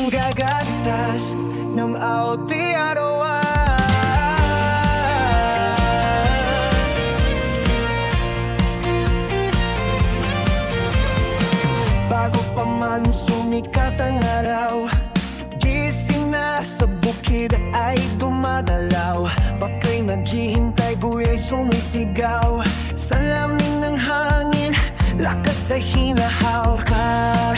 ng gagatas ng Audi arawan. Bago pa man sumikat ang araw, gising na sa bukid ay dumadalaw. Baka'y naghihintay, buhay sumisigaw. Sa lamig ng hangin, lakas ay hinahaw ka.